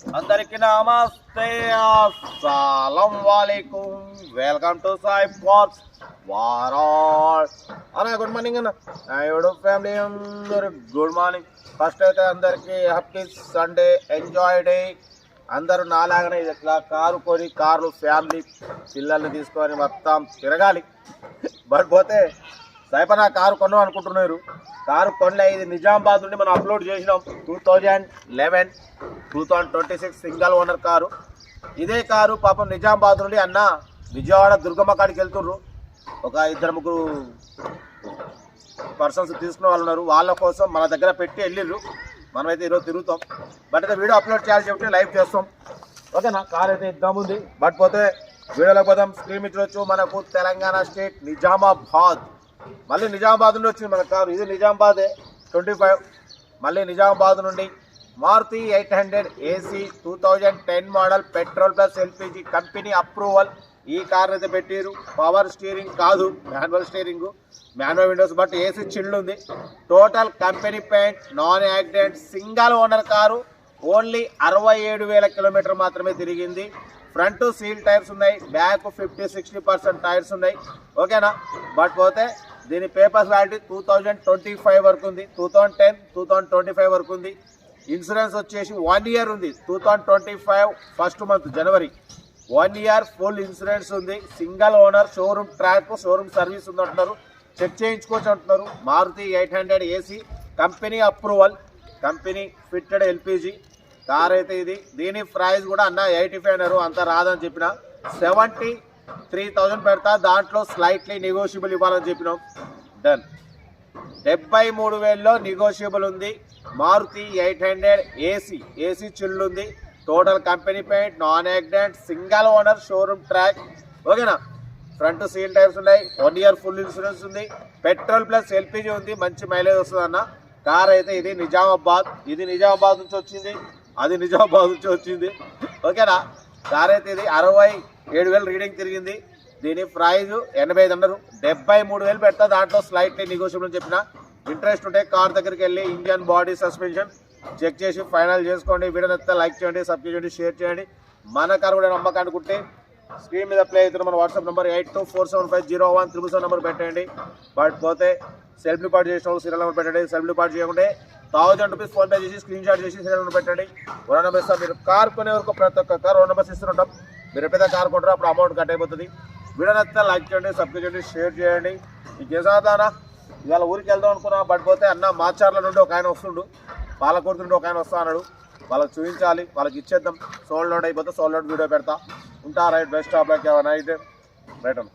అందరికీ నమస్తే, అస్సలం వాలేకుం. వెల్కమ్ టు సాయిబ్ కార్స్ వారాల్ అన్న. గుడ్ మార్నింగ్ అన్న. యూట్యూబ్ ఫ్యామిలీ అందరు గుడ్ మార్నింగ్. ఫస్ట్ అయితే అందరికీ హ్యాపీ సండే, ఎంజాయ్ డే. అందరూ నాలాగానే ఇట్లా కారు కొని కార్లు ఫ్యామిలీ పిల్లల్ని తీసుకొని మొత్తం తిరగాలి. బట్ పోతే సైపనా కారు కొన్నాం అనుకుంటున్నారు. కారు కొనలే. ఇది నిజామాబాద్ నుండి మనం అప్లోడ్ చేసినాం. 2011 2026 సింగల్ ఓనర్ కారు. ఇదే కారు పాపం నిజామాబాద్ నుండి అన్న విజయవాడ దుర్గమ్మ కాడికి వెళ్తుర్రు. ఒక 2-3 పర్సన్స్ తీసుకున్న వాళ్ళు ఉన్నారు. వాళ్ళ కోసం మన దగ్గర పెట్టి వెళ్ళిర్రు. మనమైతే ఈరోజు తిరుగుతాం. బట్ అయితే వీడియో అప్లోడ్ చేయాలి చెప్పి లైవ్ చేస్తాం. ఓకేనా. కార్ అయితే ఇద్దాం ఉంది. బట్ పోతే వీడియోలోకి పోదాం. స్క్రీన్ మీద చూడొచ్చు మనకు తెలంగాణ స్టేట్ నిజామాబాద్. మళ్ళీ నిజామాబాద్ నుండి వచ్చింది మన కారు. ఇది నిజామాబాదే 25. మళ్ళీ నిజామాబాద్ నుండి Maruti 800 AC 2010 model petrol plus LPG company approval. ఈ కార్ అయితే పెట్టారు. పవర్ స్టీరింగ్ కాదు, manual steering, manual windows. But AC chilled ఉంది. Total company paint, non accident, single owner car. Only 67,000 kilometre మాత్రమే తిరిగింది. ఫ్రంట్ సీల్ టైర్స్ ఉన్నాయి, బ్యాక్ 50-60% టైర్స్ ఉన్నాయి. ఓకేనా. బట్ పోతే దీని పేపర్స్ వ్యాలిటీ 2025 వరకు ఉంది. 2010 2025 వరకు ఉంది. ఇన్సూరెన్స్ వచ్చేసి 1 ఇయర్ ఉంది. 2025 ఫస్ట్ మంత్ జనవరి 1 ఇయర్ ఫుల్ ఇన్సూరెన్స్ ఉంది. Single owner, showroom track, showroom service ఉంది అంటున్నారు. చెక్ చేయించుకోవచ్చు అంటున్నారు. Maruti 800 AC company approval, company fitted LPG car అయితే ఇది. దీని ప్రైస్ కూడా అన్న 85 అన్నారు. అంత రాదని చెప్పిన 73,000 పెడతా. దాంట్లో స్లైట్లీ నెగోషియబుల్ ఇవ్వాలని చెప్పినాం. డన్. 73,000లో నెగోషియబుల్ ఉంది. మారుతి 800 ఏసీ చిల్డ్ ఉంది. Total company paint, non accident, single owner, showroom track. ఓకేనా. ఫ్రంట్ సీల్ టైర్స్ ఉన్నాయి. 1 ఇయర్ ఫుల్ ఇన్సూరెన్స్ ఉంది. పెట్రోల్ ప్లస్ ఎల్పిజి ఉంది. మంచి మైలేజ్ వస్తుంది అన్న. కార్ అయితే ఇది నిజామాబాద్. ఇది నిజామాబాద్ నుంచి వచ్చింది, అది నిజామాబాద్ నుంచి వచ్చింది. ఓకేనా. కార్ అయితే ఇది 67,000 రీడింగ్ తిరిగింది. దీని ప్రైజ్ 85 అన్నారు. 73,000 పెడతా. దాంట్లో స్లైట్లీ నెగోషియబుల్ అని చెప్పిన. ఇంట్రెస్ట్ ఉంటే కార్ దగ్గరికి వెళ్ళి ఇంజన్, బాడీ, సస్పెన్షన్ చెక్ చేసి ఫైనల్ చేసుకోండి. వీడియో నచ్చితే లైక్ చేయండి, సబ్స్క్రైబ్ చేయండి, షేర్ చేయండి. మన కార్ కూడా నమ్మకం అనుకుంటే స్క్రీన్ మీద ప్లే అవుతున్న మన వాట్సాప్ నెంబర్ 8247501377 నెంబర్ పెట్టండి. బట్ పోతే సెల్ఫ్ రికార్డ్ చేసిన వాళ్ళు సీరియల్ నెంబర్ పెట్టండి. సెల్ఫ్ రికార్డ్ చేయకుంటే 1000 రూపీస్ ఫోన్పే చేసి స్క్రీన్ షాట్ చేసి సీరియల్ నెంబర్ పెట్టండి. 1 నెంబర్ ఇస్తాం. మీరు కార్ కొనే వరకు ప్రతి ఒక్క కార్ 1 నెంబర్స్ ఇస్తుంటాం. మీరు ఎప్పుడైతే కార్ కొంటారో అప్పుడు అమౌంట్ కట్ అయిపోతుంది. వీడియో నచ్చితే లైక్ చేయండి, సబ్స్క్రైబ్ చేయండి, షేర్ చేయండి. మీకు చేసాదానా ఇవాళ ఊరికి వెళ్దాం అనుకున్నా. బట్ పోతే అన్న మాచార్ల నుండి ఒక ఆయన వస్తుండు, పాలకూర్తి నుండి ఒక ఆయన వస్తా అన్నాడు. వాళ్ళకి చూపించాలి, వాళ్ళకి ఇచ్చేద్దాం. సోల్డ్ అవుట్ అయిపోతే సోల్డ్ అవుట్ వీడియో పెడతా. ఉంటా. Right. Best of luck. Right right అన్న.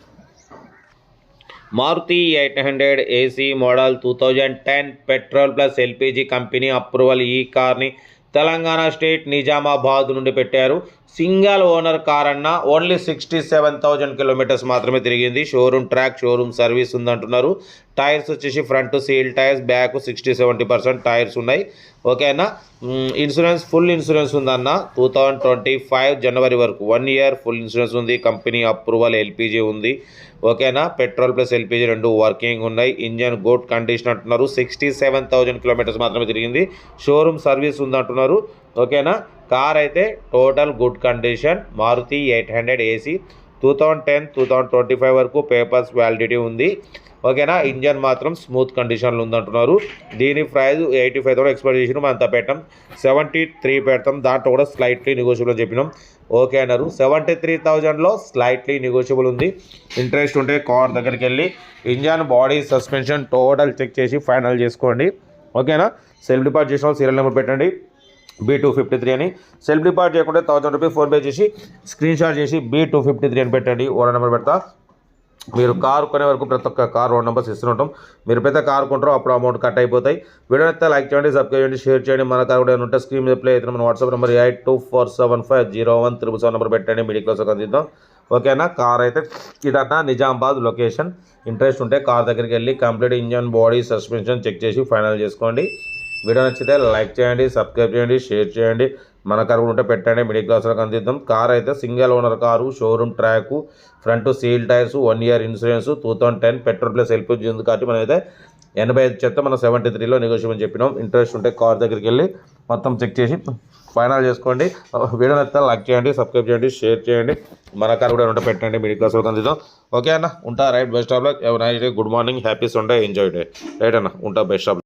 Maruti 800 AC model 2010 petrol plus LPG company approval. ఈ కార్ని తెలంగాణ స్టేట్ నిజామాబాద్ నుండి పెట్టారు. సింగల్ ఓనర్ కార్ అన్న. ఓన్లీ 67,000 కిలోమీటర్స్ మాత్రమే తిరిగింది. షోరూమ్ ట్రాక్, షోరూమ్ సర్వీస్ ఉందంటున్నారు. టైర్స్ వచ్చేసి front seal tyres, back 60-70% tyres ఉన్నాయి. ఓకేనా. ఇన్సూరెన్స్ ఫుల్ ఇన్సూరెన్స్ ఉందన్న. 2025 జనవరి వరకు 1 ఇయర్ ఫుల్ ఇన్సూరెన్స్ ఉంది. కంపెనీ అప్రూవల్, ఎల్పిజి ఉంది. ఓకేనా. పెట్రోల్ ప్లస్ ఎల్పిజి 2 వర్కింగ్ ఉన్నాయి. ఇంజన్ గుడ్ కండిషన్ అంటున్నారు. 67,000 కిలోమీటర్స్ మాత్రమే తిరిగింది. షోరూమ్ సర్వీస్ ఉందంటున్నారు. ఓకేనా. కార్ అయితే total good condition. Maruti 800 AC 2010 2025 వరకు పేపర్స్ వ్యాలిడిటీ ఉంది. ఓకేనా. ఇంజన్ మాత్రం స్మూత్ కండిషన్లో ఉందంటున్నారు. దీని ప్రైస్ 85,000 ఎక్స్పెక్ట్ చేసినాం. మనం అంత పెట్టాం. 73 పెడతాం. దాంట్లో కూడా స్లైట్లీ నెగోషియబుల్ అని చెప్పినాం. ఓకే అన్నారు. 73,000లో స్లైట్లీ నెగోషియబుల్ ఉంది. ఇంట్రెస్ట్ ఉంటే కార్ దగ్గరికి వెళ్ళి engine, body, suspension total check చేసి ఫైనల్ చేసుకోండి. ఓకేనా. సెల్ఫ్ డిపార్ట్ చేసిన వాళ్ళు సీరియల్ నెంబర్ పెట్టండి B253 అని. సెల్ఫ్ డిపార్ట్ చేయకుంటే 1000 రూపీస్ ఫోన్పే చేసి స్క్రీన్ షాట్ చేసి B253 అని పెట్టండి. 1 నెంబర్ పెడతా. మీరు కారు కొనే వరకు ప్రతి ఒక్క కార్ 1 నెంబర్స్ ఇస్తుంటాం. మీరు పెద్ద కారు కొంటారో అప్పుడు అమౌంట్ కట్ అయిపోతాయి. వీడియో అయితే లైక్ చేయండి, సబ్స్క్రైబ్ చేయండి, షేర్ చేయండి. మన కార్ కూడా ఉంటే స్క్రీన్ మీద ప్లే అవుతుంది మన వాట్సాప్ నెంబర్ 8247501377 నెంబర్ పెట్టండి. మీడియా క్లాస్ అందిద్దాం. ఓకేనా. కార్ అయితే ఇదన్నా నిజామాబాద్ లొకేషన్. ఇంట్రెస్ట్ ఉంటే కార్ దగ్గరికి వెళ్ళి complete engine, body, suspension check చేసి ఫైనల్ చేసుకోండి. వీడియో నచ్చితే లైక్ చేయండి, సబ్స్క్రైబ్ చేయండి, షేర్ చేయండి. మన కార్ కూడా ఉంటే పెట్టండి. మిడిల్ క్లాస్లో అందిద్దాం. కార్ అయితే single owner car, showroom track, front seal tyres, 1 year insurance, 2010 petrol plus LPG ఉంది కాబట్టి మనమైతే 85 చెప్తే మనం 73లో నెగోషియబుల్ చెప్పినాం. ఇంట్రెస్ట్ ఉంటే కార్ దగ్గరికి వెళ్ళి మొత్తం చెక్ చేసి ఫైనల్ చేసుకోండి. వీడియో నచ్చితే లైక్ చేయండి, సబ్స్క్రైబ్ చేయండి, షేర్ చేయండి. మన కార్ కూడా ఉంటే పెట్టండి మిడిల్ క్లాస్ వాళ్ళకి. ఓకే అన్న, ఉంటా. Right, best of luck. Nice day, good morning, happy Sunday, enjoy day. Right అన్న, ఉంటా. Best of luck.